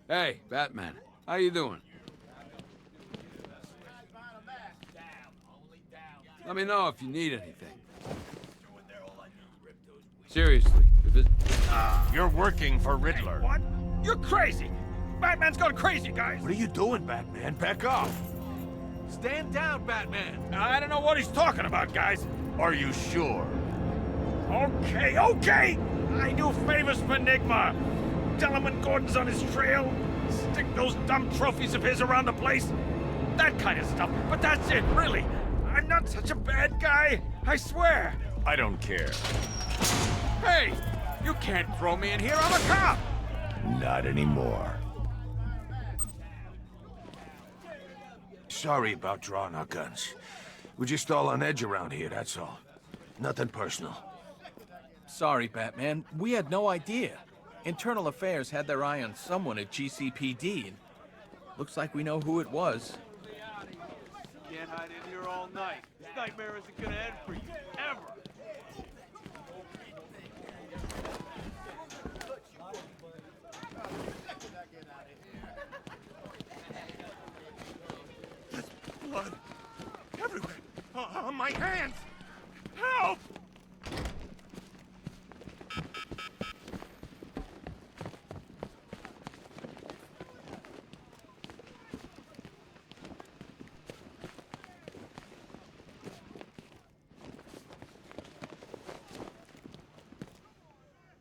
Hey, Batman. How you doing? Let me know if you need anything. Seriously, if it... You're working for Riddler. What? You're crazy! Batman's gone crazy, guys! What are you doing, Batman? Back off! Stand down, Batman! I don't know what he's talking about, guys. Are you sure? Okay, okay! I do favors for Enigma. Tell him when Gordon's on his trail. Stick those dumb trophies of his around the place. That kind of stuff. But that's it, really. I'm not such a bad guy. I swear. I don't care. Hey! You can't throw me in here. I'm a cop! Not anymore. Sorry about drawing our guns. We're just all on edge around here, that's all. Nothing personal. Sorry, Batman. We had no idea. Internal Affairs had their eye on someone at GCPD, and looks like we know who it was. Can't hide in here all night. This nightmare isn't gonna end for you, ever. There's blood everywhere. On my hands. Help!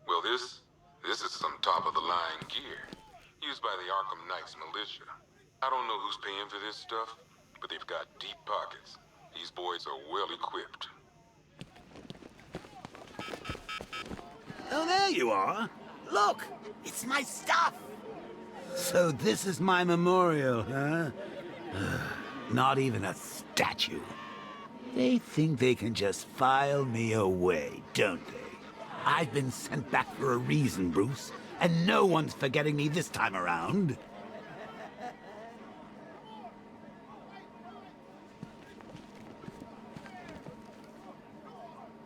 Well, this is some top-of-the-line gear, used by the Arkham Knights militia. I don't know who's paying for this stuff, but they've got deep pockets. These boys are well equipped. Oh, there you are. Look, it's my stuff. So this is my memorial, huh? Not even a statue. They think they can just file me away, don't they? I've been sent back for a reason, Bruce, and no one's forgetting me this time around.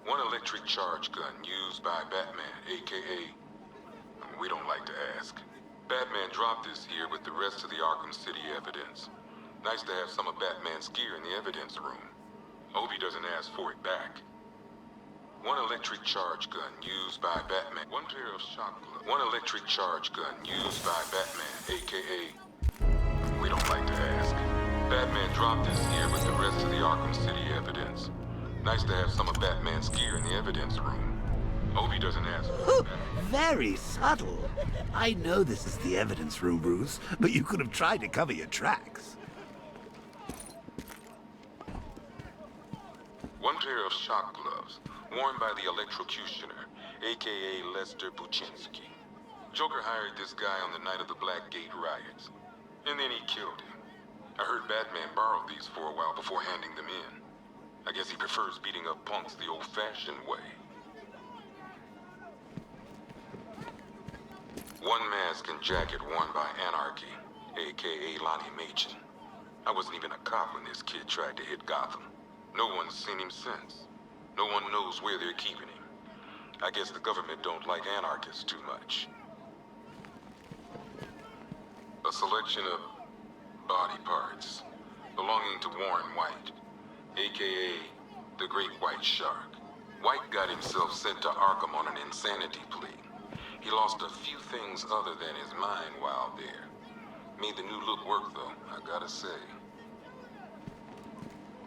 One electric charge gun used by Batman, a.k.a. We don't like to ask. Batman dropped this here with the rest of the Arkham City evidence. Nice to have some of Batman's gear in the evidence room. Hope he doesn't ask for it back. One electric charge gun used by Batman. One pair of shock gloves. One electric charge gun used by Batman, a.k.a. We don't like to ask. Batman dropped this here with the rest of the Arkham City evidence. Nice to have some of Batman's gear in the evidence room. Hope he doesn't ask for it back. Very subtle. I know this is the evidence room, Bruce, but you could have tried to cover your tracks. One pair of shock gloves, worn by the electrocutioner, a.k.a. Lester Buczynski. Joker hired this guy on the night of the Blackgate riots, and then he killed him. I heard Batman borrowed these for a while before handing them in. I guess he prefers beating up punks the old-fashioned way. One mask and jacket worn by Anarchy, a.k.a. Lonnie Machin. I wasn't even a cop when this kid tried to hit Gotham. No one's seen him since. No one knows where they're keeping him. I guess the government don't like anarchists too much. A selection of body parts belonging to Warren White, a.k.a. the Great White Shark. White got himself sent to Arkham on an insanity plea. He lost a few things other than his mind while there. Made the new look work, though, I gotta say.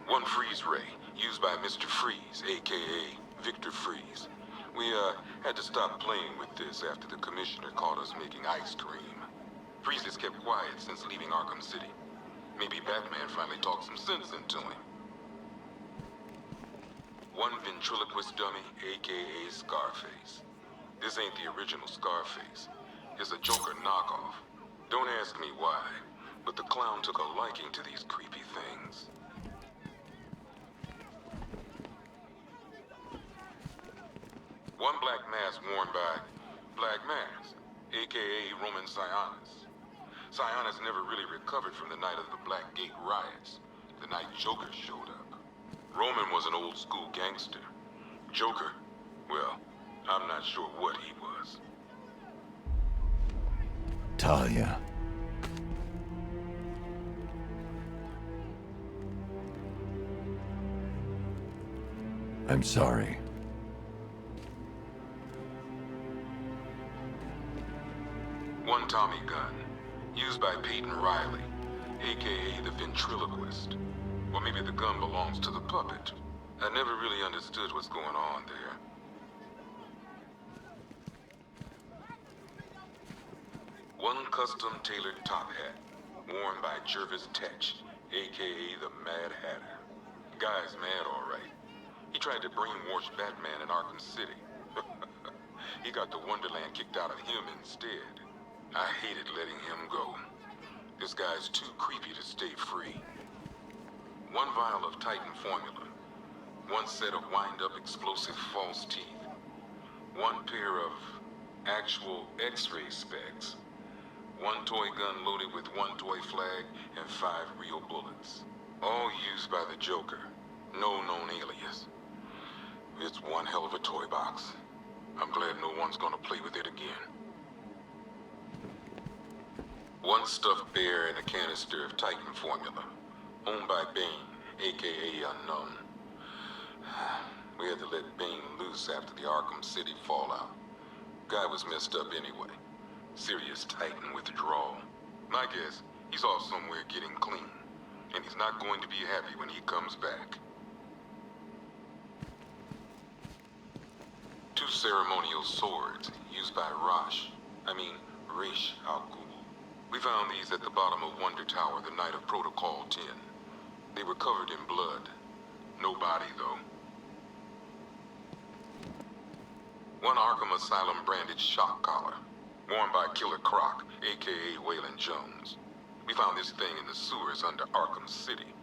One freeze ray, used by Mr. Freeze, a.k.a. Victor Freeze. We, had to stop playing with this after the commissioner caught us making ice cream. Freeze has kept quiet since leaving Arkham City. Maybe Batman finally talked some sense into him. One ventriloquist dummy, a.k.a. Scarface. This ain't the original Scarface. It's a Joker knockoff. Don't ask me why, but the clown took a liking to these creepy things. One black mask worn by Black Mask, a.k.a. Roman Sionis. Sionis never really recovered from the night of the Blackgate riots, the night Joker showed up. Roman was an old-school gangster. Joker, well, I'm not sure what he was. Talia, I'm sorry. One Tommy gun, used by Peyton Riley, aka the ventriloquist. Or maybe the gun belongs to the puppet. I never really understood what's going on there. One custom-tailored top hat, worn by Jervis Tetch, aka the Mad Hatter. Guy's mad, all right. He tried to brainwash Batman in Arkham City. He got the Wonderland kicked out of him instead. I hated letting him go. This guy's too creepy to stay free. One vial of Titan formula. One set of wind-up explosive false teeth. One pair of actual X-ray specs. One toy gun loaded with one toy flag and 5 real bullets. All used by the Joker. No known alias. It's one hell of a toy box. I'm glad no one's gonna play with it again. One stuffed bear and a canister of Titan formula. Owned by Bane, aka Unknown. We had to let Bane loose after the Arkham City fallout. Guy was messed up anyway. Serious Titan withdrawal. My guess, he's off somewhere getting clean. And he's not going to be happy when he comes back. 2 ceremonial swords used by Rish Al Ghul. We found these at the bottom of Wonder Tower the night of Protocol 10. They were covered in blood. No body, though. One Arkham Asylum branded shock collar, worn by Killer Croc, aka Waylon Jones. We found this thing in the sewers under Arkham City.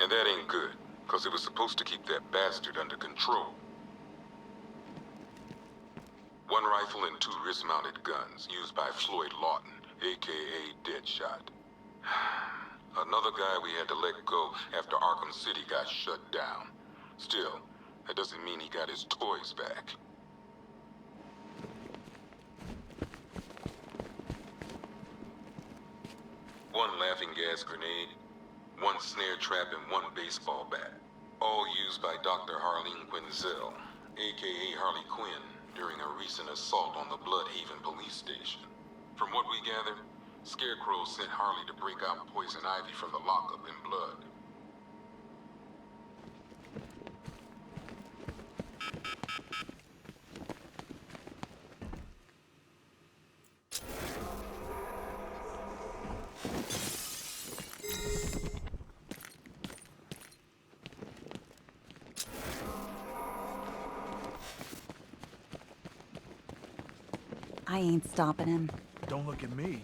And that ain't good, because it was supposed to keep that bastard under control. One rifle and 2 wrist-mounted guns used by Floyd Lawton, aka Deadshot. Another guy we had to let go after Arkham City got shut down. Still, that doesn't mean he got his toys back. One laughing gas grenade, 1 snare trap, and 1 baseball bat. All used by Dr. Harleen Quinzel, aka Harley Quinn, during a recent assault on the Bloodhaven police station. From what we gathered, Scarecrow sent Harley to break out Poison Ivy from the lockup in blood. I ain't stopping him. Don't look at me.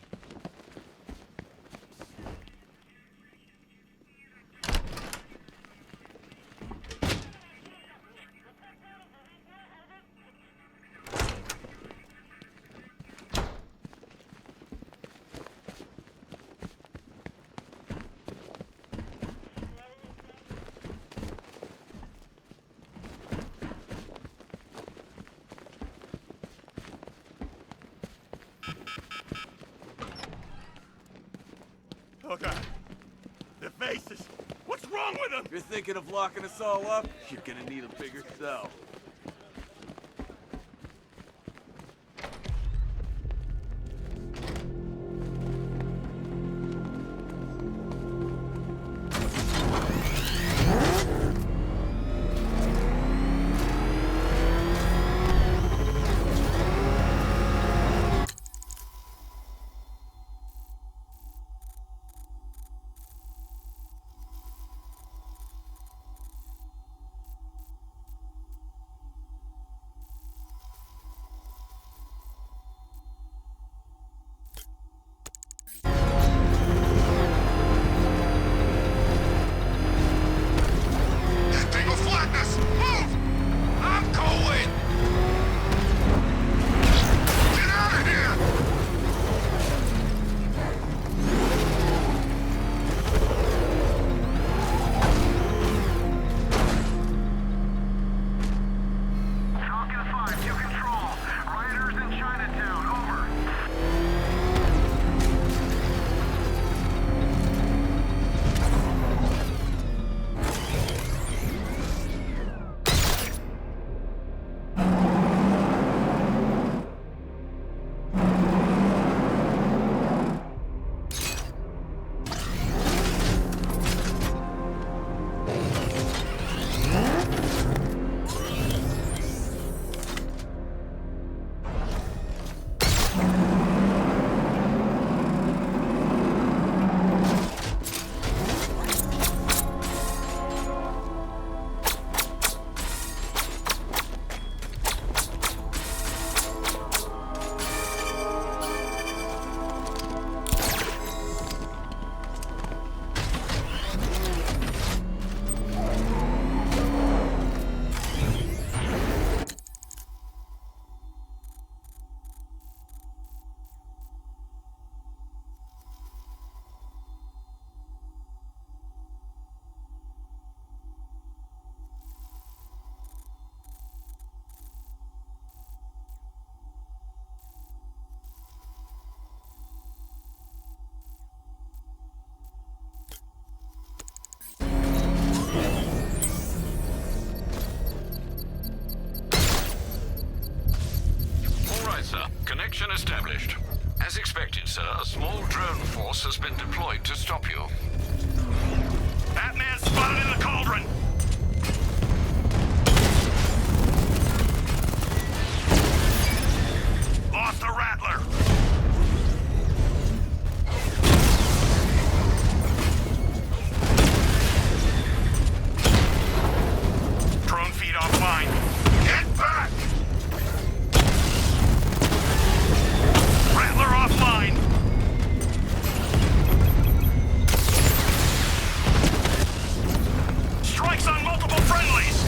Oh, God. The faces. What's wrong with them? You're thinking of locking us all up? You're gonna need a bigger cell. Attacks on multiple friendlies!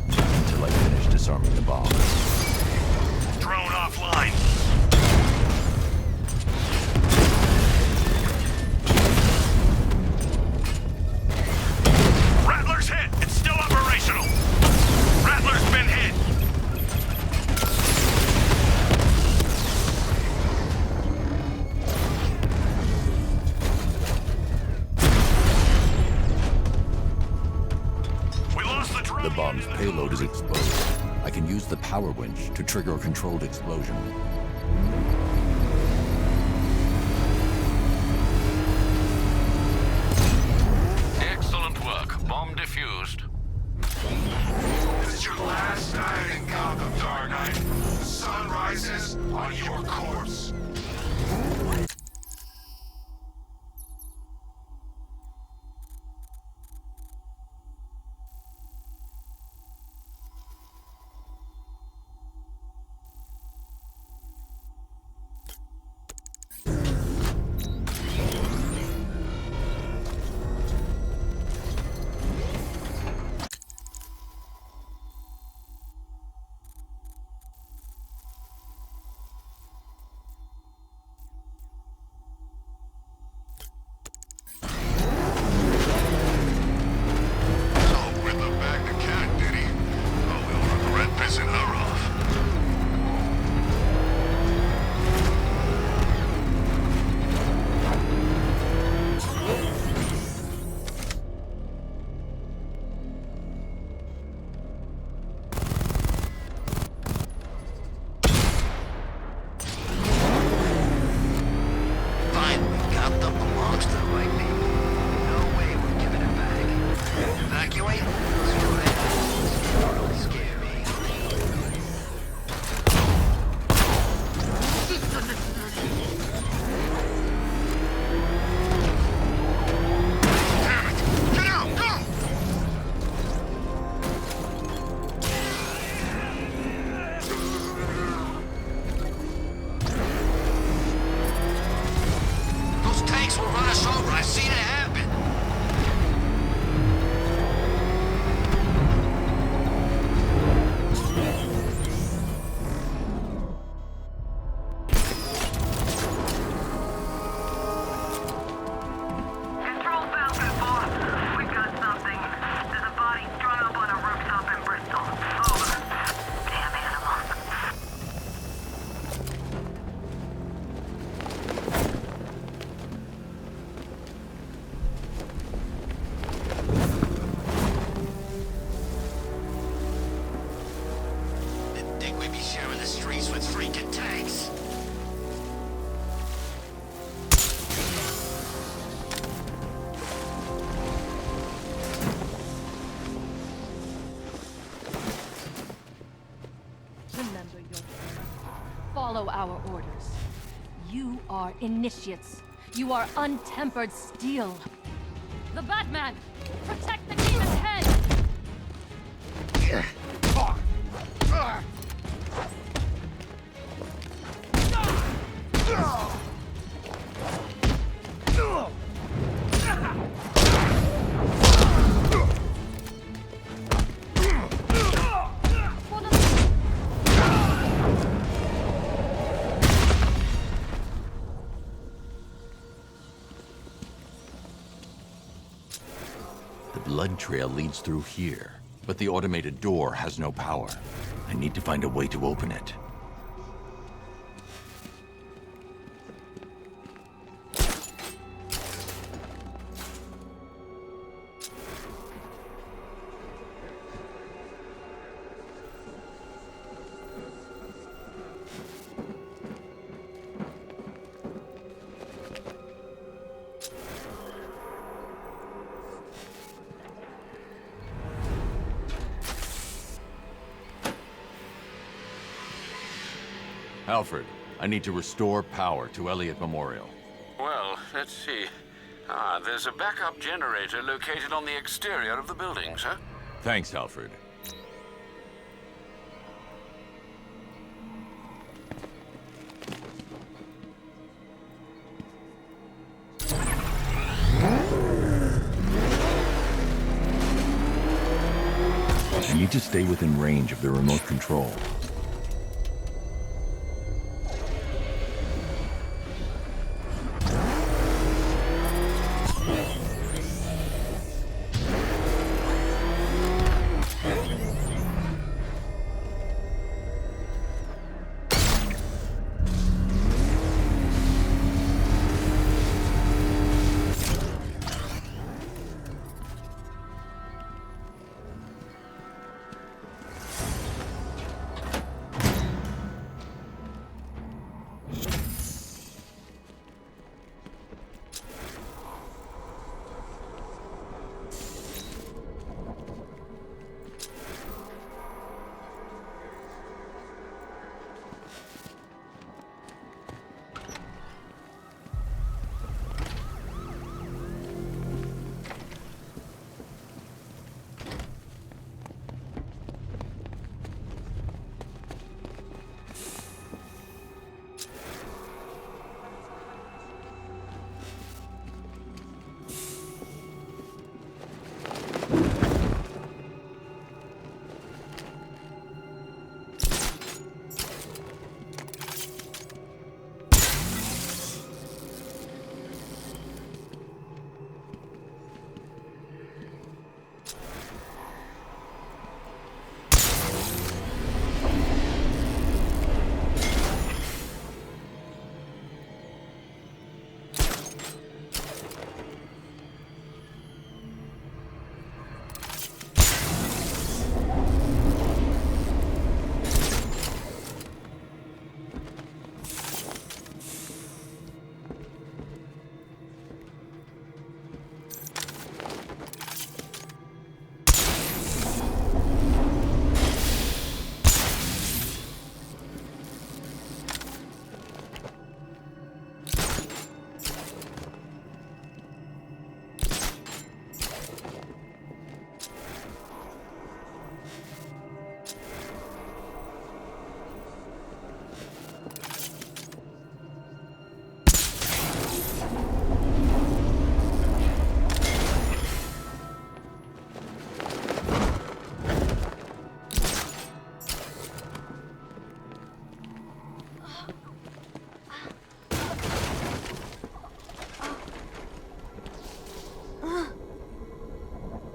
Until I finish disarming the bomb. Drone offline. Rattler's hit. It's still operational. Rattler's been hit. We lost the drone. The bomb's payload is exposed. I can use the power winch to trigger a controlled explosion. Excellent work. Bomb defused. This is your last night in Gotham, Dark Knight. The sun rises on your corpse. Follow our orders. You are initiates. You are untempered steel. The Batman! Protect the demon's head! The blood trail leads through here, but the automated door has no power. I need to find a way to open it. Alfred, I need to restore power to Elliott Memorial. Well, let's see. There's a backup generator located on the exterior of the building, sir. Thanks, Alfred. need to stay within range of the remote control.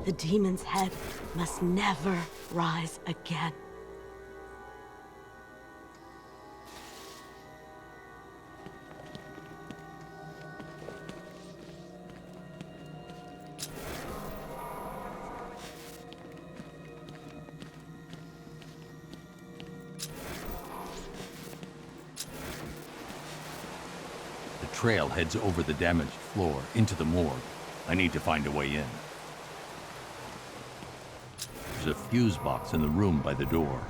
The demon's head must never rise again. The trail heads over the damaged floor into the morgue. I need to find a way in. There's a fuse box in the room by the door.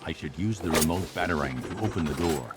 I should use the remote batarang to open the door.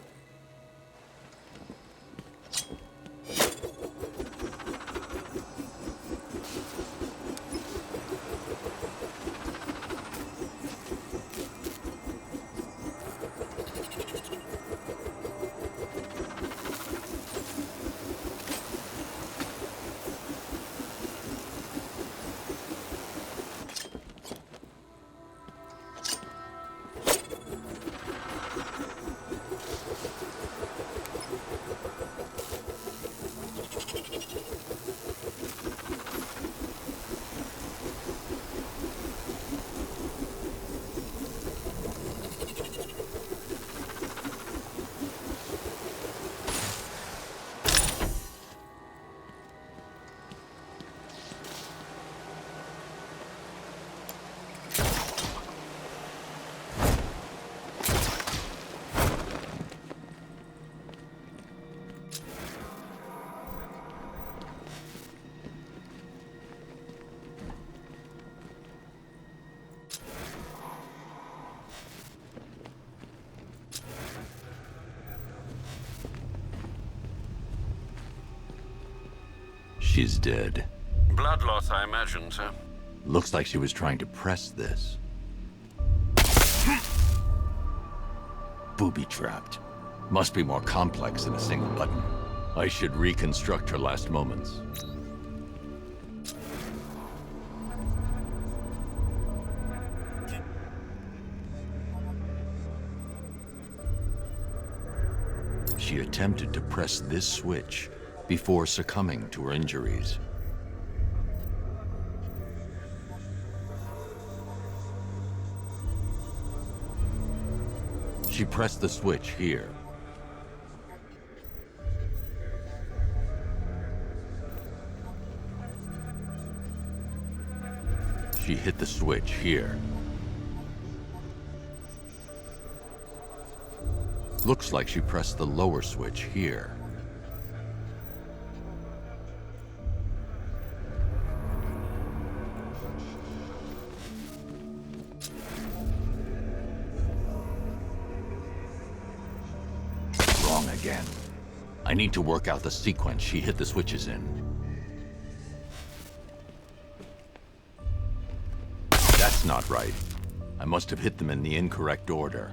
She's dead. Blood loss, I imagine, sir. Looks like she was trying to press this. Booby-trapped. Must be more complex than a single button. I should reconstruct her last moments. She attempted to press this switch before succumbing to her injuries. She pressed the switch here. She hit the switch here. Looks like she pressed the lower switch here. Wrong again. I need to work out the sequence she hit the switches in. That's not right. I must have hit them in the incorrect order.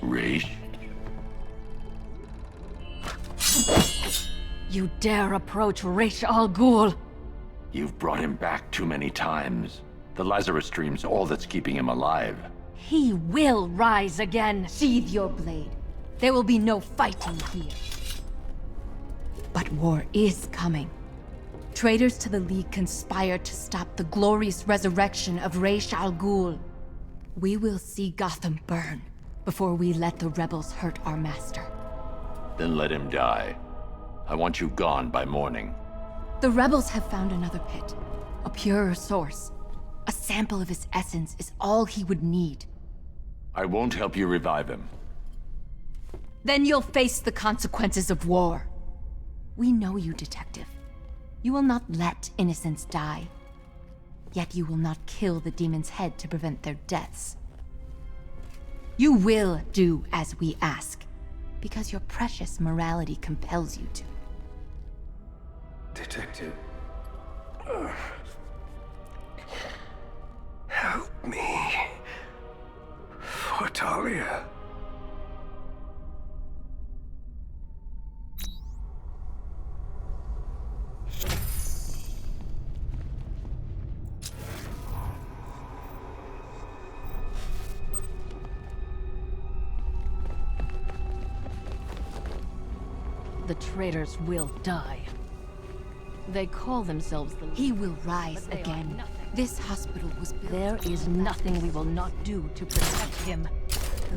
Raish? You dare approach Raish Al Ghul? You've brought him back too many times. The Lazarus Stream's all that's keeping him alive. He will rise again. Sheathe your blade. There will be no fighting here. But war is coming. Traitors to the League conspire to stop the glorious resurrection of Raish Al Ghul. We will see Gotham burn before we let the rebels hurt our master. Then let him die. I want you gone by morning. The rebels have found another pit. A purer source. A sample of his essence is all he would need. I won't help you revive him. Then you'll face the consequences of war. We know you, Detective. You will not let innocents die. Yet you will not kill the demon's head to prevent their deaths. You will do as we ask, because your precious morality compels you to. Detective. Help me. For Talia. The traitors will die. They call themselves the League. He will rise again. This hospital was built. There is nothing we will not do to protect him.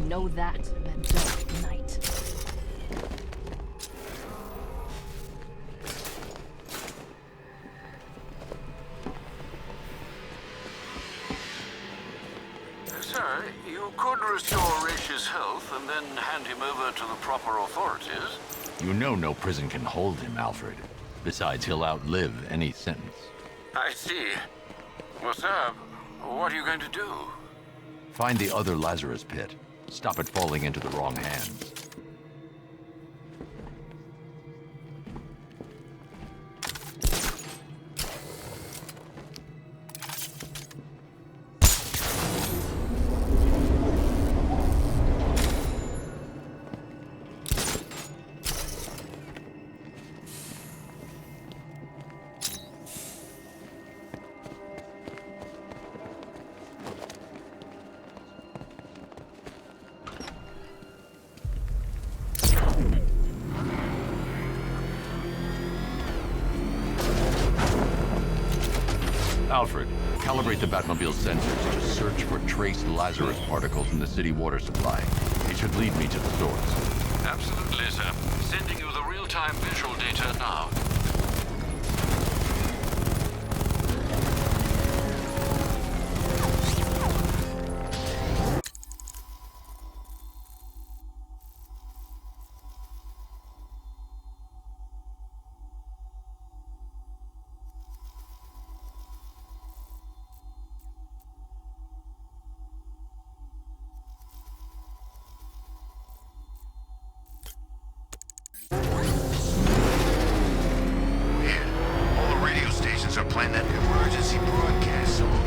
Know that, that dark night. Sir, you could restore Raish's health and then hand him over to the proper authorities. You know no prison can hold him, Alfred. Besides, he'll outlive any sentence. I see. Well, sir, what are you going to do? Find the other Lazarus pit. Stop it falling into the wrong hands. Alfred, calibrate the Batmobile's sensors to search for trace Lazarus particles in the city water supply. It should lead me to the source. Absolutely, sir. Sending you the real-time visual data now. Are playing that emergency broadcast song.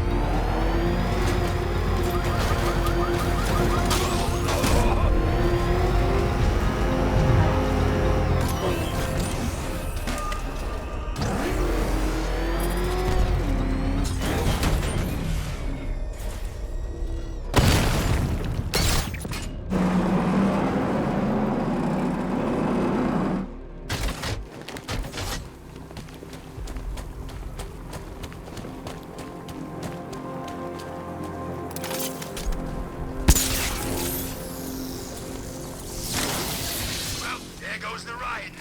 The riot.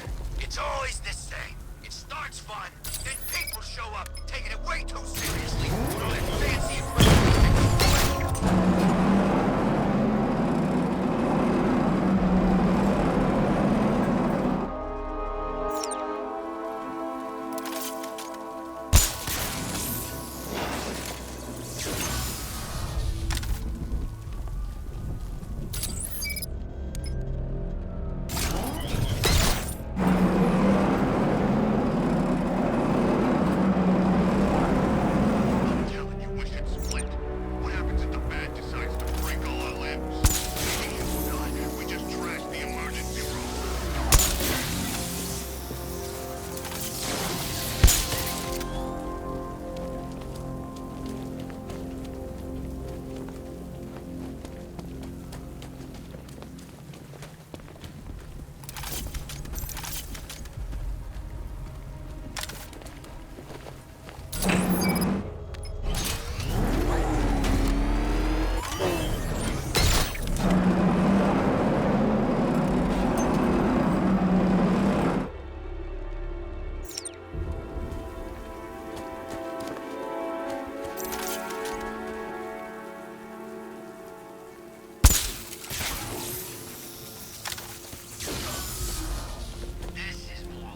It's always the same. It starts fun, then people show up, taking it way too seriously. All that fancy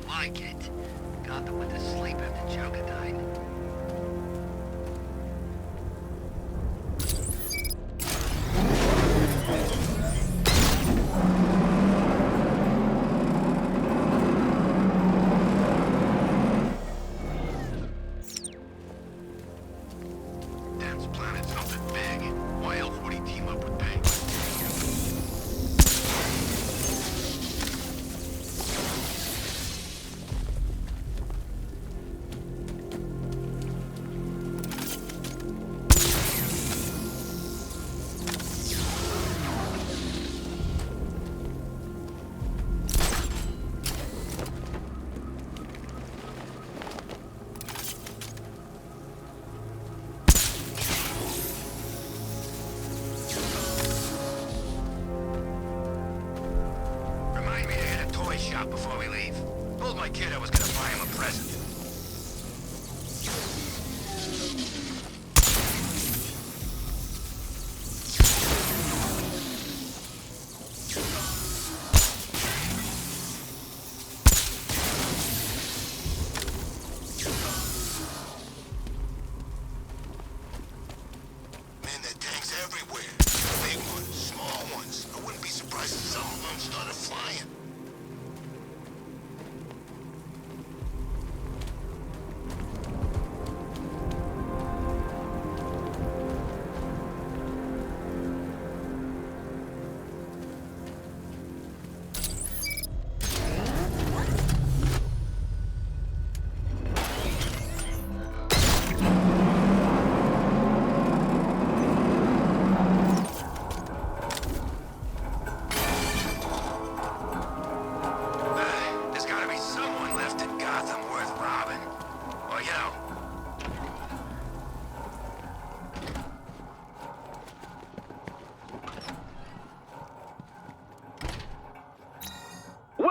like it. Gotham went to sleep after Joker died. Damn's planted something big. Why else would he team up with Penguin? Before we leave. Told my kid I was gonna buy him a present. Man, there are tanks everywhere. Big ones, small ones. I wouldn't be surprised if some of them started flying.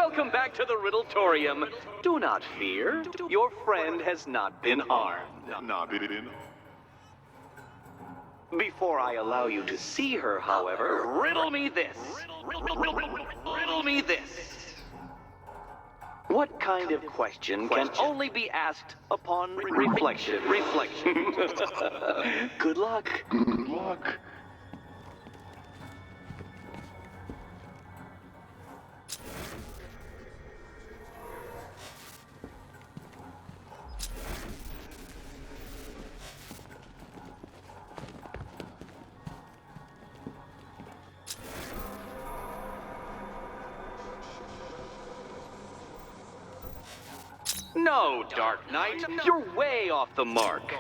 Welcome back to the Riddletorium. Do not fear. Your friend has not been harmed. Before I allow you to see her, however, riddle me this. Riddle me this. What kind of question can only be asked upon reflection? Good luck. Good luck. No, Dark Knight, you're way off the mark.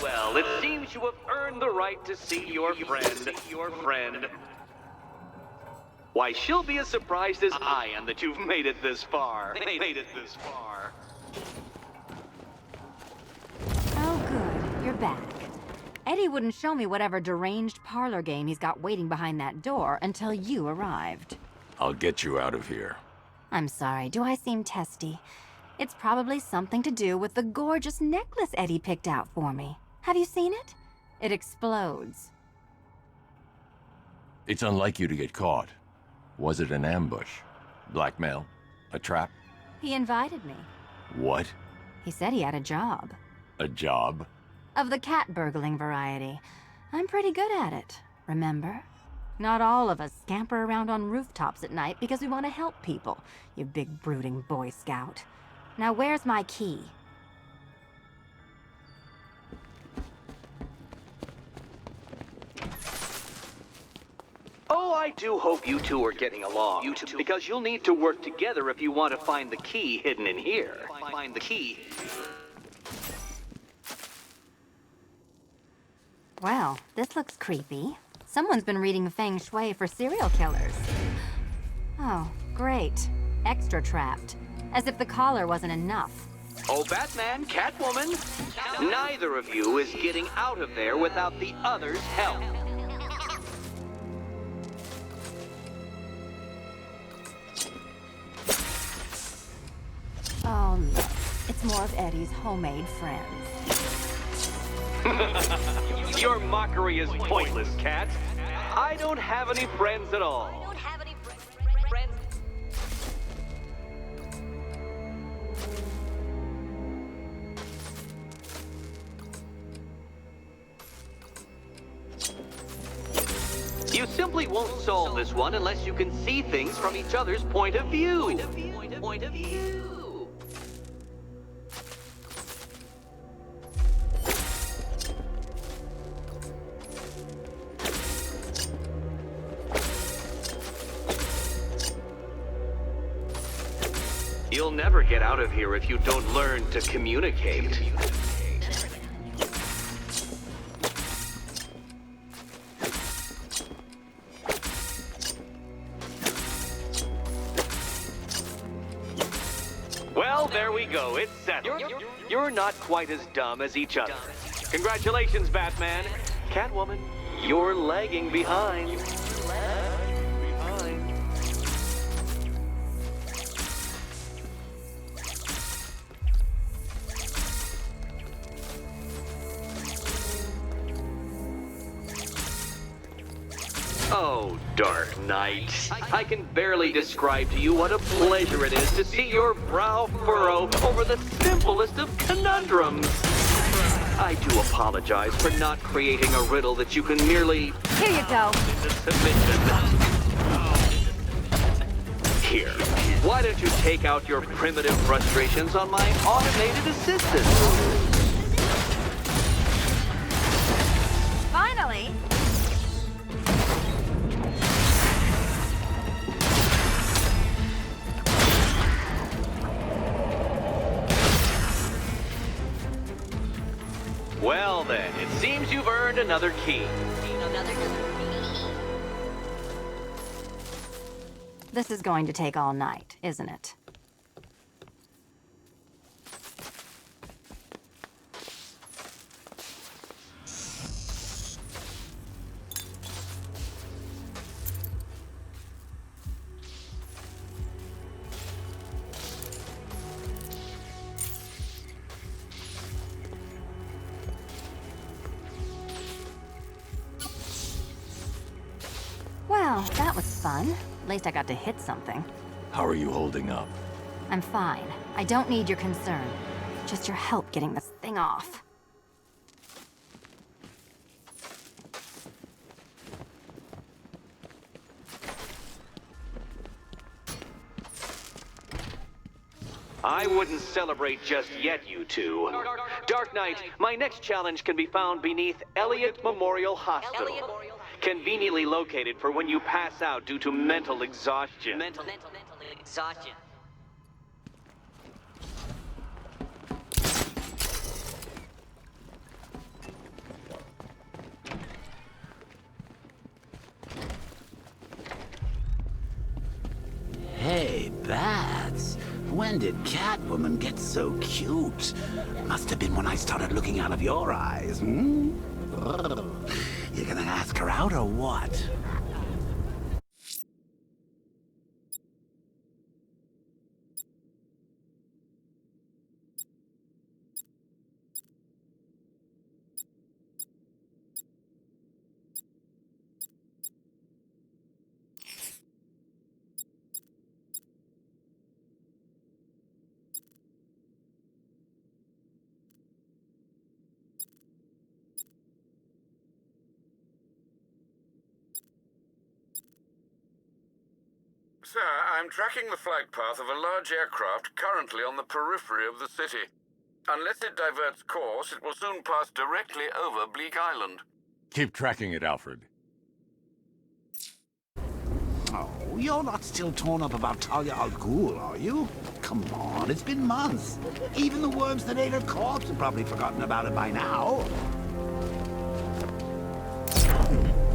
Well, it seems you have earned the right to see your friend. Why, she'll be as surprised as I am that you've made it this far. Oh, good. You're back. Eddie wouldn't show me whatever deranged parlor game he's got waiting behind that door until you arrived. I'll get you out of here. I'm sorry, do I seem testy? It's probably something to do with the gorgeous necklace Eddie picked out for me. Have you seen it? It explodes. It's unlike you to get caught. Was it an ambush? Blackmail? A trap? He invited me. What? He said he had a job. A job? Of the cat burgling variety. I'm pretty good at it, remember? Not all of us scamper around on rooftops at night because we want to help people, you big brooding Boy Scout. Now where's my key? Oh, I do hope you two are getting along. Because you'll need to work together if you want to find the key hidden in here. Find the key. Well, this looks creepy. Someone's been reading Feng Shui for serial killers. Oh, great. Extra trapped. As if the collar wasn't enough. Oh, Batman, Catwoman, neither of you is getting out of there without the other's help. Oh, look. It's more of Eddie's homemade friends. Your mockery is pointless, Cat. I don't have any friends at all. You simply won't solve this one unless you can see things from each other's point of view. Point of view. You'll never get out of here if you don't learn to communicate. Well, Well, there we go. It's settled. You're not quite as dumb as each other. Congratulations, Batman. Catwoman, you're lagging behind. Oh, Dark Knight. I can barely describe to you what a pleasure it is to see your brow furrow over the simplest of conundrums. I do apologize for not creating a riddle that you can merely... Here you go. Submission. Here, why don't you take out your primitive frustrations on my automated assistant? Finally. Well then, it seems you've earned another key. This is going to take all night, isn't it? Well, that was fun. At least I got to hit something. How are you holding up? I'm fine. I don't need your concern. Just your help getting this thing off. I wouldn't celebrate just yet, you two. Dark Knight, my next challenge can be found beneath Elliott Memorial Hospital. Conveniently located for when you pass out due to mental exhaustion. Mental exhaustion. Hey, Bats. When did Catwoman get so cute? Must have been when I started looking out of your eyes, hmm? You gonna ask her out or what? Sir, I'm tracking the flight path of a large aircraft currently on the periphery of the city. Unless it diverts course, it will soon pass directly over Bleak Island. Keep tracking it, Alfred. Oh, you're not still torn up about Talia al Ghul, are you? Come on, it's been months. Even the worms that ate her corpse have probably forgotten about it by now.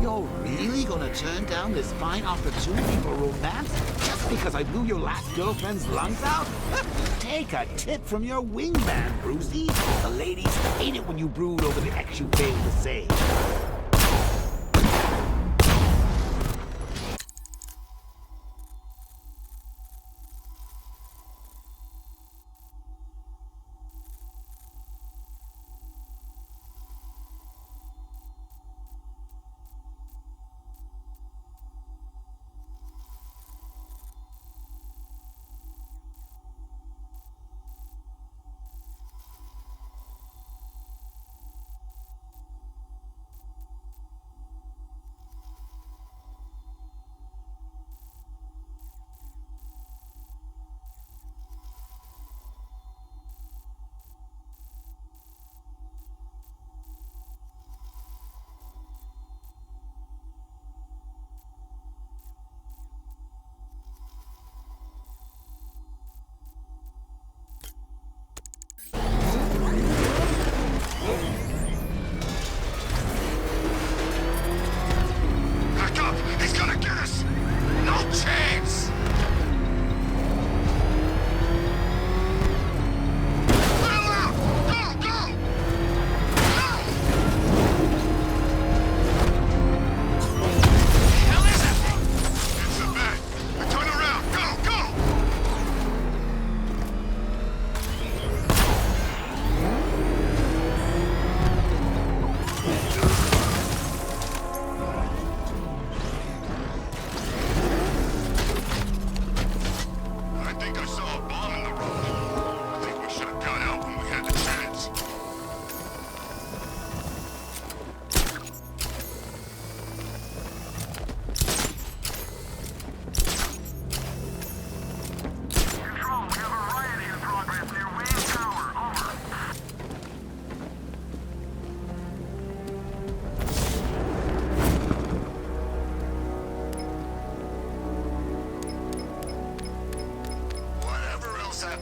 You're really gonna turn down this fine opportunity for romance just because I blew your last girlfriend's lungs out? Take a tip from your wingman, Brucey. The ladies hate it when you brood over the ex you failed to save.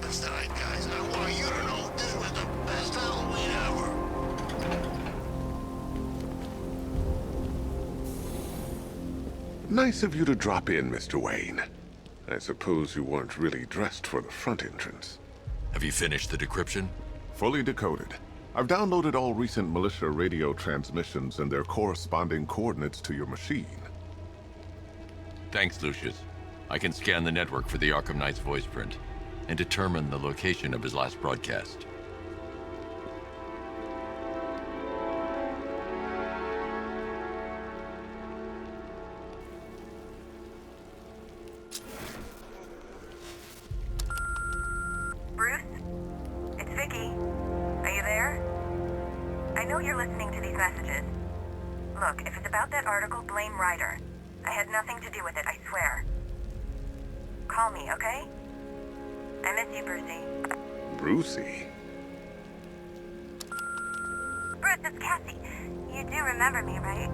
inside, guys. I want you to know this was the best Halloween ever. Nice of you to drop in, Mr. Wayne. I suppose you weren't really dressed for the front entrance. Have you finished the decryption? Fully decoded. I've downloaded all recent militia radio transmissions and their corresponding coordinates to your machine. Thanks, Lucius. I can scan the network for the Arkham Knight's voice print and determine the location of his last broadcast. Bruce? It's Vicky. Are you there? I know you're listening to these messages. Look, if it's about that article, blame Ryder. I had nothing to do with it, I swear. Call me, okay? I miss you, Brucey. Brucey? Bruce, it's Cassie. You do remember me, right?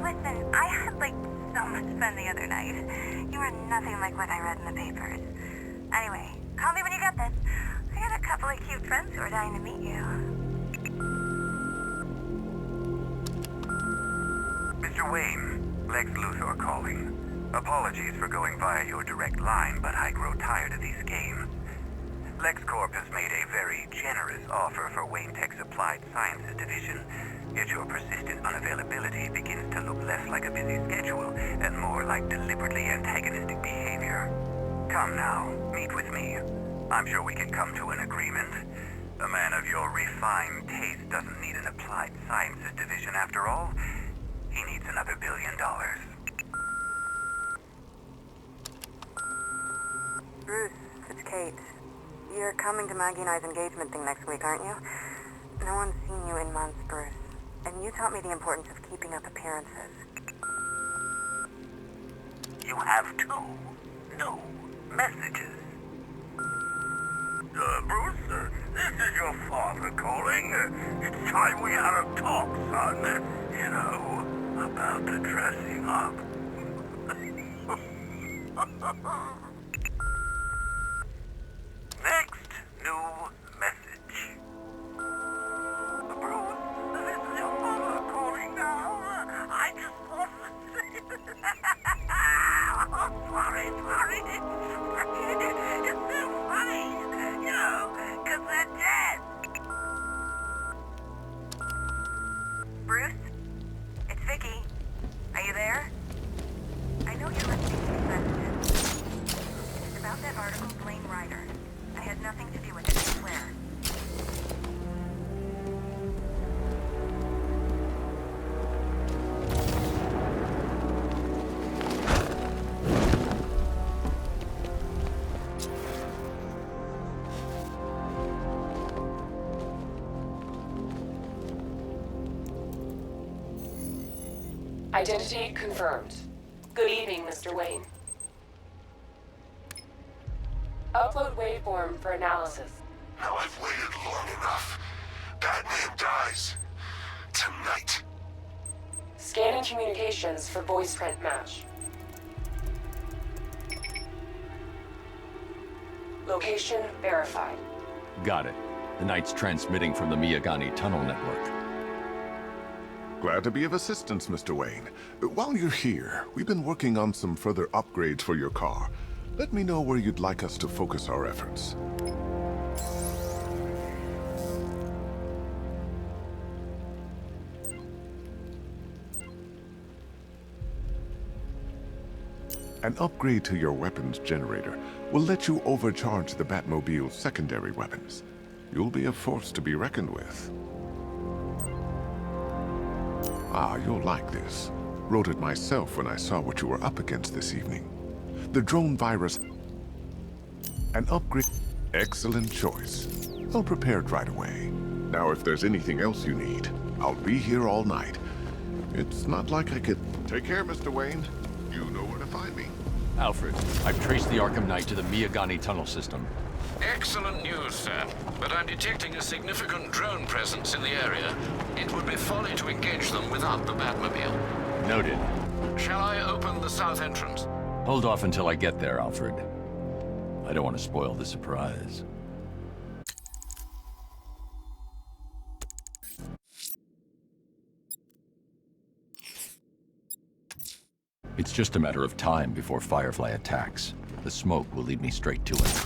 Listen, I had, so much fun the other night. You were nothing like what I read in the papers. Anyway, call me when you get this. I got a couple of cute friends who are dying to meet you. Mr. Wayne, Lex Luthor calling. Apologies for going via your direct line, but I grow tired of these games. LexCorp has made a very generous offer for Wayne Tech's Applied Sciences division, yet your persistent unavailability begins to look less like a busy schedule and more like deliberately antagonistic behavior. Come now, meet with me. I'm sure we can come to an agreement. A man of your refined taste doesn't need an Applied Sciences division after all. He needs another $1 billion. Bruce, it's Kate. You're coming to Maggie and I's engagement thing next week, aren't you? No one's seen you in months, Bruce. And you taught me the importance of keeping up appearances. You have 2 new messages. Bruce, this is your father calling. It's time we had a talk, son. You know, about the dressing up. Next new message. Bruce, this is your father calling now. I just want to say... Oh, sorry. It's so funny, you know, because they're dead. Bruce? It's Vicky. Are you there? I know you're listening to these messages. It's about that article, blame Ryder. I had nothing to do with it, I swear. Identity confirmed. Good evening, Mr. Wayne. Upload waveform for analysis. Now I've waited long enough. Batman dies. Tonight. Scanning communications for voice print match. Location verified. Got it. The Knight's transmitting from the Miyagani tunnel network. Glad to be of assistance, Mr. Wayne. While you're here, we've been working on some further upgrades for your car. Let me know where you'd like us to focus our efforts. An upgrade to your weapons generator will let you overcharge the Batmobile's secondary weapons. You'll be a force to be reckoned with. Ah, you'll like this. Wrote it myself when I saw what you were up against this evening. The drone virus. An upgrade. Excellent choice. I'll prepare it right away. Now, if there's anything else you need, I'll be here all night. It's not like I could... Take care, Mr. Wayne. You know where to find me. Alfred, I've traced the Arkham Knight to the Miyagani tunnel system. Excellent news, sir. But I'm detecting a significant drone presence in the area. It would be folly to engage them without the Batmobile. Noted. Shall I open the south entrance? Hold off until I get there, Alfred. I don't want to spoil the surprise. It's just a matter of time before Firefly attacks. The smoke will lead me straight to it.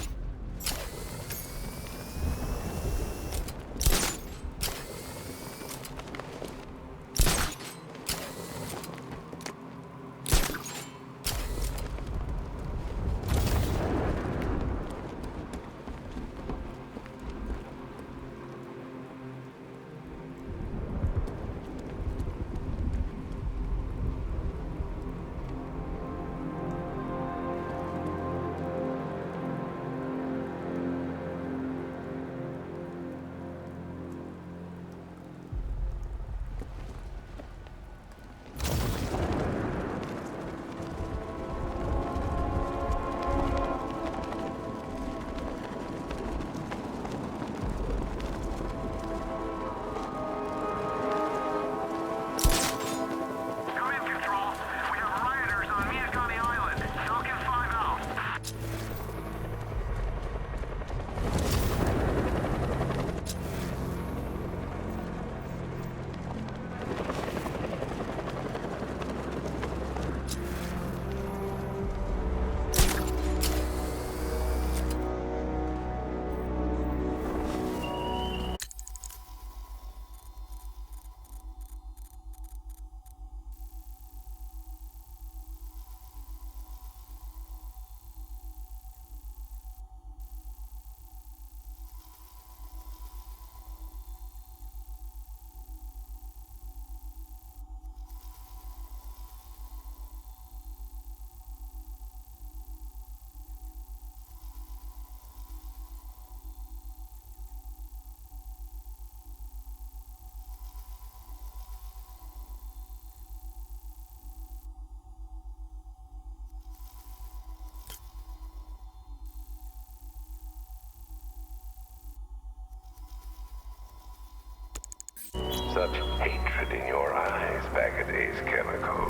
Such hatred in your eyes, Bagaday's chemical.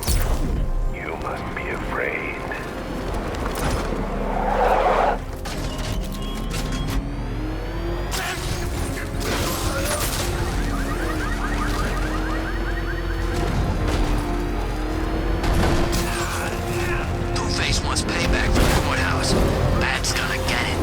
You must be afraid. Two-Face wants payback for the courthouse. Bat's gonna get it.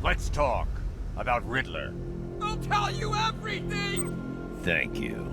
Let's talk about Riddler. I'll tell you everything! Thank you.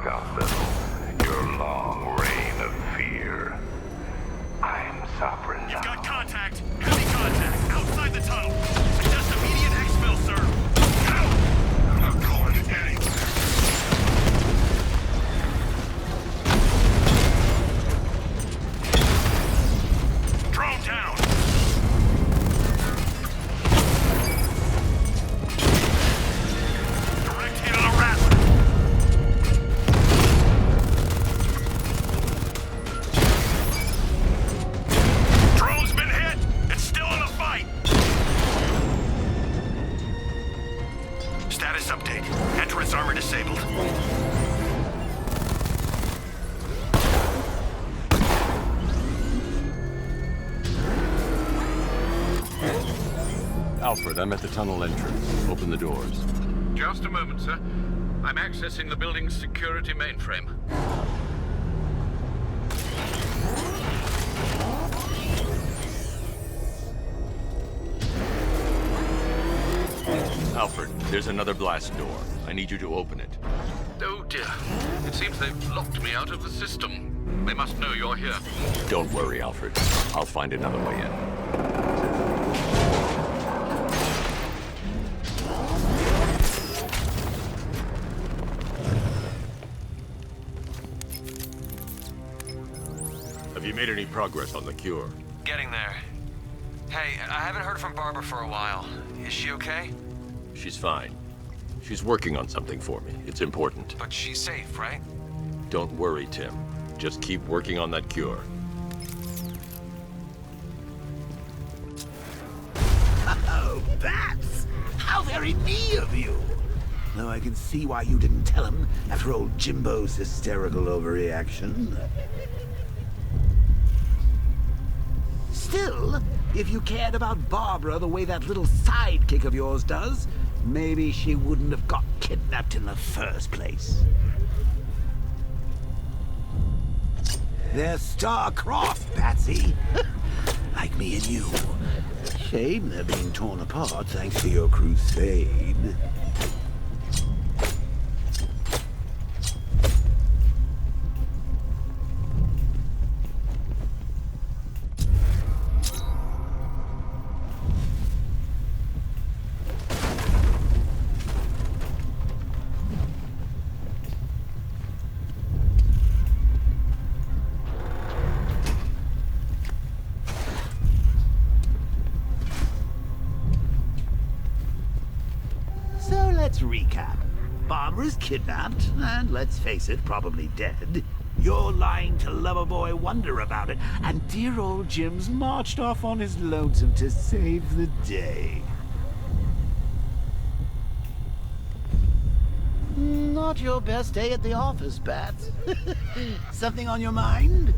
Gotham, your long reign of fear. I'm Sovereign. You've got contact. Heavy contact. Outside the tunnel. Just immediate exfil, sir. Go! I'm not going anywhere. Drone down. Direct hit on a rattler. Drone's been hit. It's still in a fight. Status update. Entrance armor disabled. Alfred, I'm at the tunnel entrance. Open the doors. Just a moment, sir. I'm accessing the building's security mainframe. Alfred, there's another blast door. I need you to open it. Oh dear. It seems they've locked me out of the system. They must know you're here. Don't worry, Alfred. I'll find another way in. Have you made any progress on the cure? Getting there. Hey, I haven't heard from Barbara for a while. Is she okay? She's fine. She's working on something for me. It's important. But she's safe, right? Don't worry, Tim. Just keep working on that cure. Oh, Bats! How very me of you! Though I can see why you didn't tell him after old Jimbo's hysterical overreaction. Still, if you cared about Barbara the way that little sidekick of yours does, maybe she wouldn't have got kidnapped in the first place. They're star-crossed, Patsy. Like me and you. Shame they're being torn apart thanks to your crusade. So let's recap. Barbara's kidnapped, and let's face it, probably dead. You're lying to Loverboy Wonder about it, and dear old Jim's marched off on his lonesome to save the day. Not your best day at the office, Bats. Something on your mind?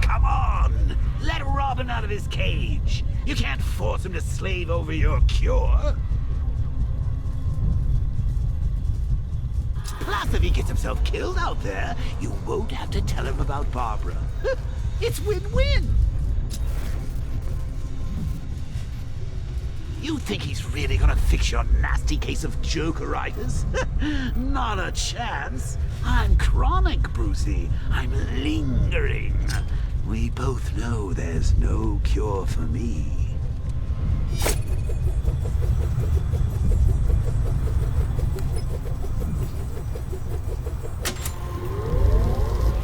Come on! Let Robin out of his cage! You can't force him to slave over your cure! Plus, if he gets himself killed out there, you won't have to tell him about Barbara. It's win-win! You think he's really gonna fix your nasty case of jokeritis? Not a chance. I'm chronic, Brucey. I'm lingering. We both know there's no cure for me.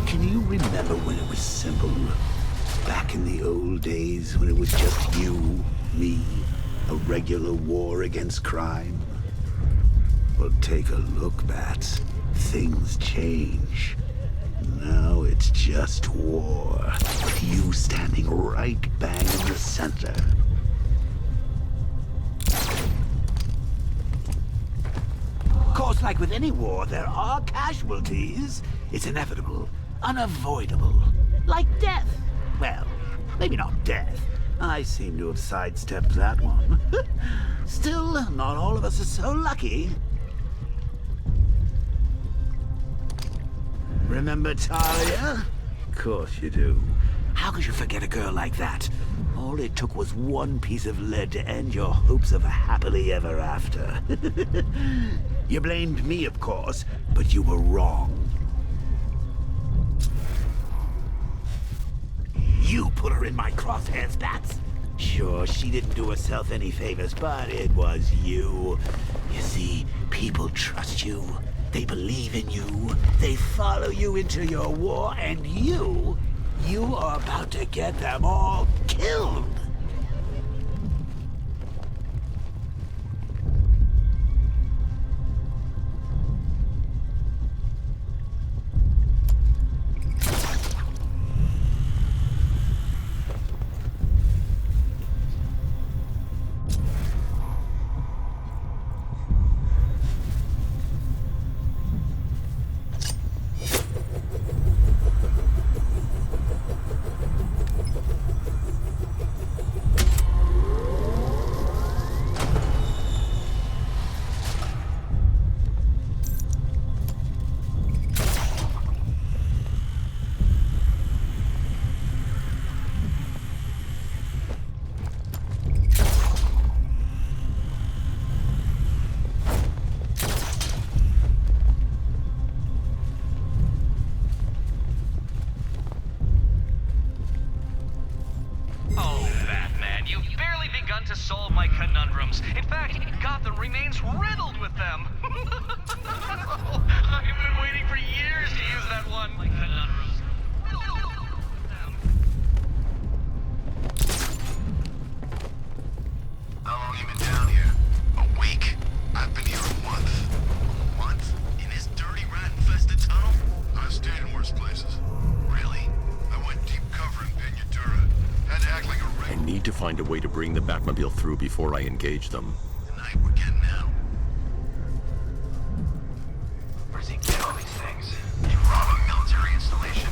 Can you remember when it was simple? Back in the old days when it was just you, me, a regular war against crime? Well, take a look, Bats. Things change. Now it's just war. With you standing right bang in the center. Of course, like with any war, there are casualties. It's inevitable, unavoidable. Like death. Well, maybe not death. I seem to have sidestepped that one. Still, not all of us are so lucky. Remember Talia? Of course you do. How could you forget a girl like that? All it took was one piece of lead to end your hopes of a happily ever after. You blamed me, of course, but you were wrong. You put her in my crosshairs, Bats. Sure, she didn't do herself any favors, but it was you. You see, people trust you. They believe in you. They follow you into your war, and you are about to get them all killed. To solve my conundrums. In fact, Gotham remains riddled with them. I've been waiting for years to use that one. My conundrums. How long you been down here? A week. I've been here a month. A month? In this dirty, rat-infested tunnel? I've stayed in worse places. Really? I went deep cover in Pinyatura. Had to act like a I need to find a way to bring the Batmobile through before I engage them. Tonight we're getting out. Where's he get all these things? He rob a military installation?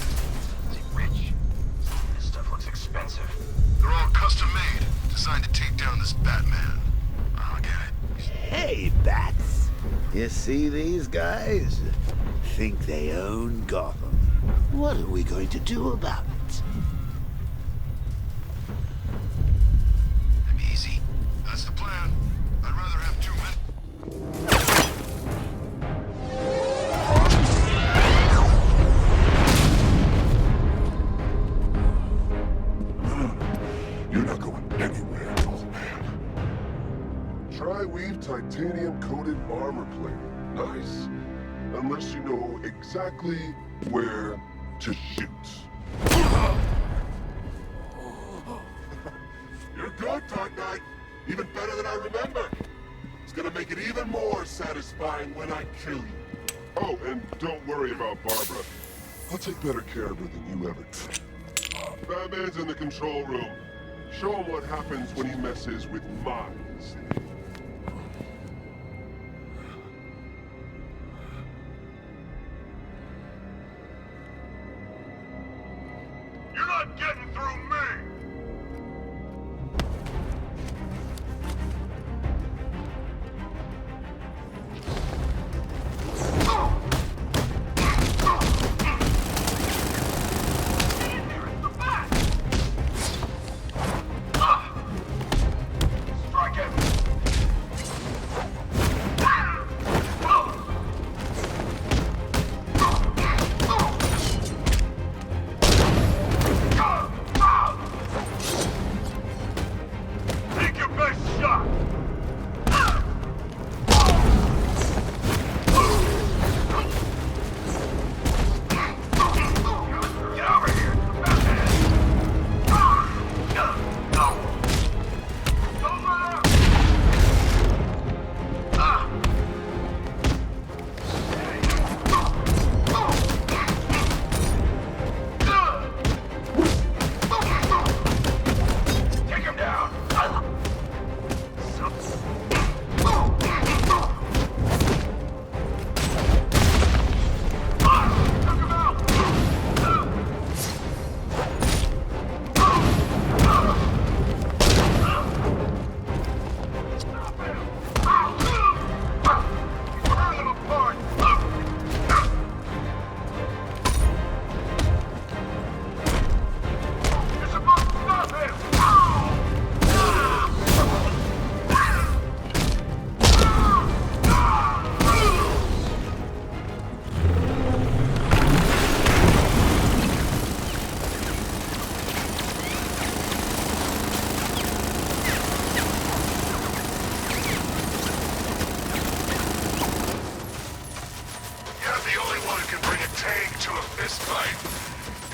Is he rich? This stuff looks expensive. They're all custom-made, designed to take down this Batman. I'll get it. Hey, Bats. You see these guys? Think they own Gotham. What are we going to do about it? Easy. That's the plan. I'd rather have 2 men. You're not going anywhere, old man. Tri-weave titanium-coated armor plate. Nice. Unless you know exactly where to shoot. You're good, Dark Knight. Even better than I remember. It's gonna make it even more satisfying when I kill you. Oh, and don't worry about Barbara. I'll take better care of her than you ever did. Batman's in the control room. Show him what happens when he messes with my city. You're not getting through me!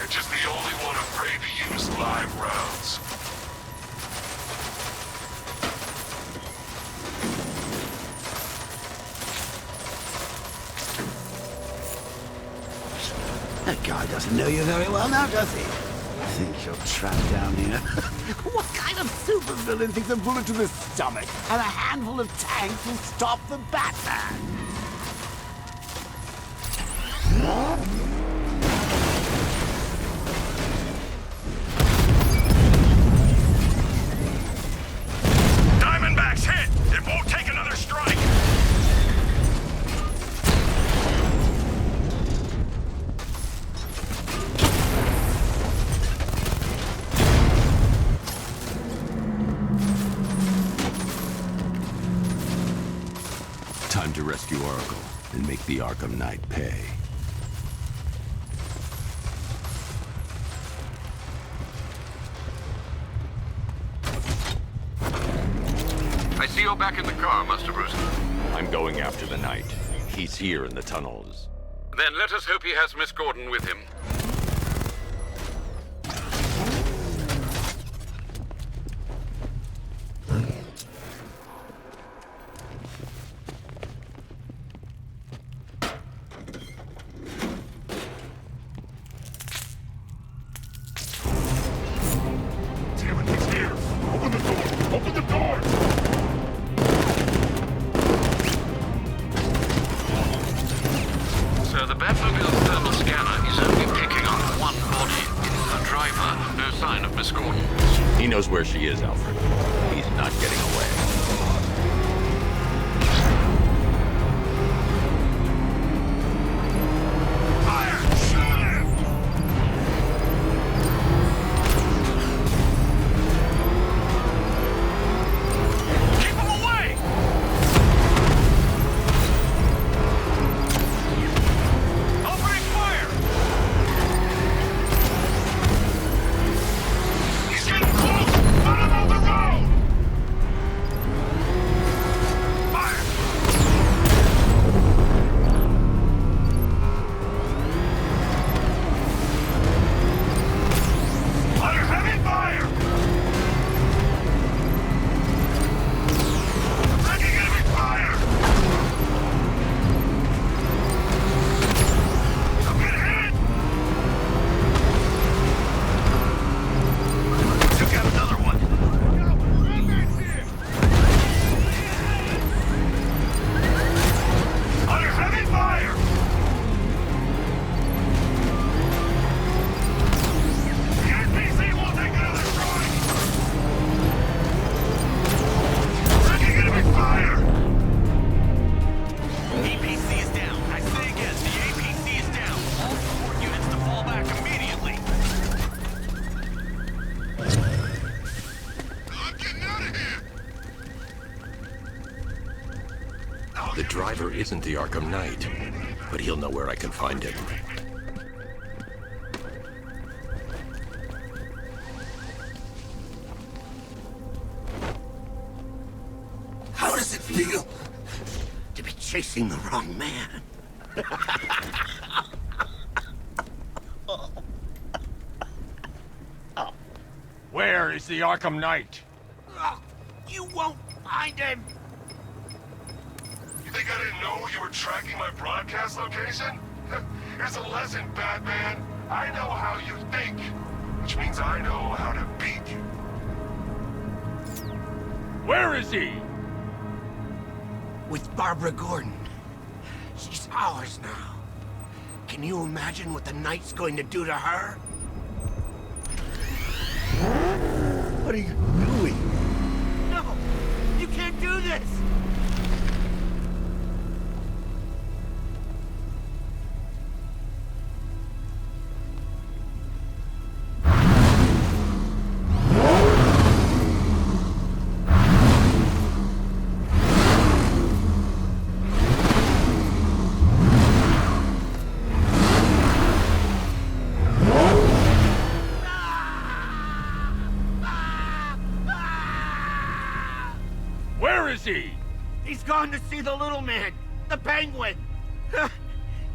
which is the only one afraid to use live rounds. That guy doesn't know you very well now, does he? Think you're trapped down here? What kind of supervillain thinks a bullet to the stomach and a handful of tanks will stop the Batman? Diamondback's hit! It won't take another strike! Time to rescue Oracle and make the Arkham Knight pay. I see you're back in the car, Master Bruce. I'm going after the Knight. He's here in the tunnels. Then let us hope he has Miss Gordon with him. He knows where she is, Alfred. He's not getting away. The driver isn't the Arkham Knight, but he'll know where I can find him. How does it feel to be chasing the wrong man? Where is the Arkham Knight? You won't find him! You think I didn't know you were tracking my broadcast location? Here's a lesson, Batman. I know how you think, which means I know how to beat you. Where is he? With Barbara Gordon. She's ours now. Can you imagine what the Knight's going to do to her? What are you doing? No! You can't do this! Where is he? He's gone to see the little man, the Penguin.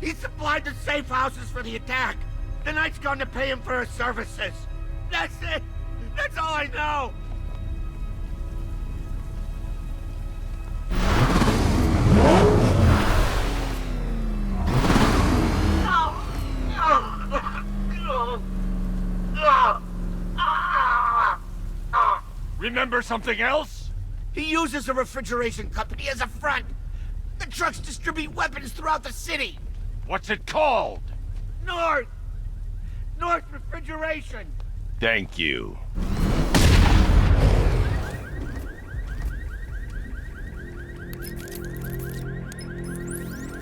He supplied the safe houses for the attack. The Knight's gone to pay him for his services. That's it. That's all I know. Remember something else? He uses a refrigeration company as a front. The trucks distribute weapons throughout the city. What's it called? North Refrigeration. Thank you.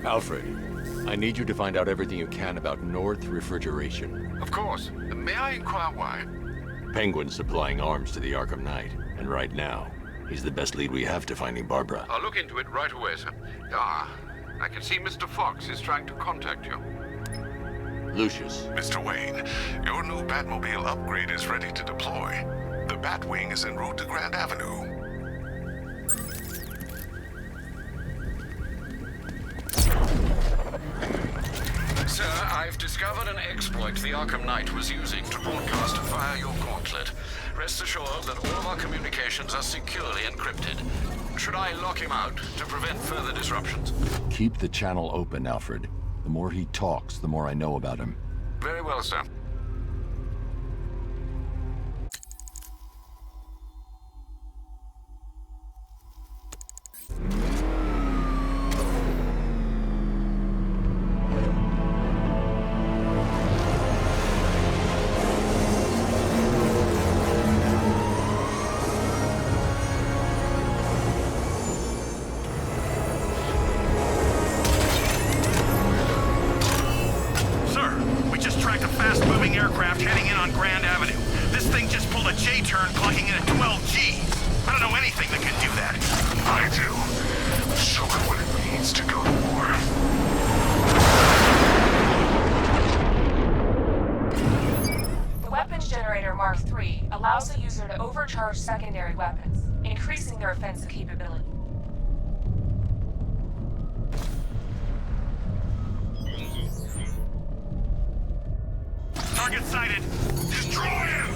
Alfred, I need you to find out everything you can about North Refrigeration. Of course. May I inquire why? Penguin's supplying arms to the Arkham Knight, and right now, he's the best lead we have to finding Barbara. I'll look into it right away, sir. Ah, I can see Mr. Fox is trying to contact you. Lucius. Mr. Wayne, your new Batmobile upgrade is ready to deploy. The Batwing is en route to Grand Avenue. Sir, I've discovered an exploit the Arkham Knight was using to broadcast via your gauntlet. Rest assured that all of our communications are securely encrypted. Should I lock him out to prevent further disruptions? Keep the channel open, Alfred. The more he talks, the more I know about him. Very well, sir. Allows the user to overcharge secondary weapons, increasing their offensive capability. Target sighted. Destroy him!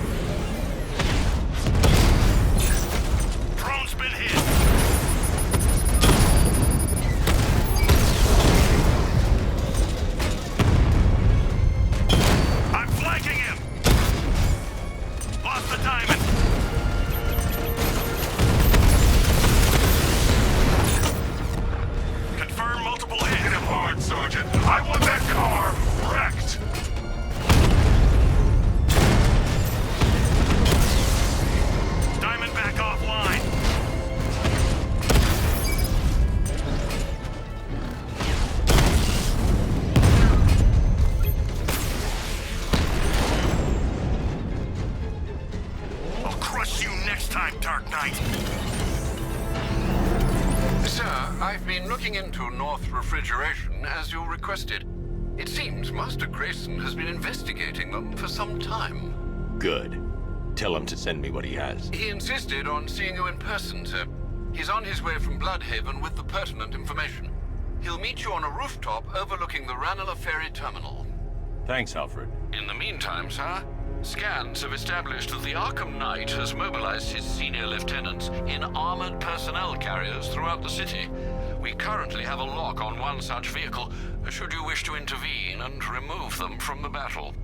Drone's been hit. I'm flanking him! Lost the diamond! Confirm multiple hits. Hit him hard, Sergeant. I want that car wrecked! Diamond back offline. I'll crush you next time, Dark Knight. Sir, I've been looking into North Refrigeration as you requested. It seems Master Grayson has been investigating them for some time. Good. Tell him to send me what he has. He insisted on seeing you in person, sir. He's on his way from Bloodhaven with the pertinent information. He'll meet you on a rooftop overlooking the Ranelagh Ferry Terminal. Thanks, Alfred. In the meantime, sir, scans have established that the Arkham Knight has mobilized his senior lieutenants in armored personnel carriers throughout the city. We currently have a lock on one such vehicle, should you wish to intervene and remove them from the battle.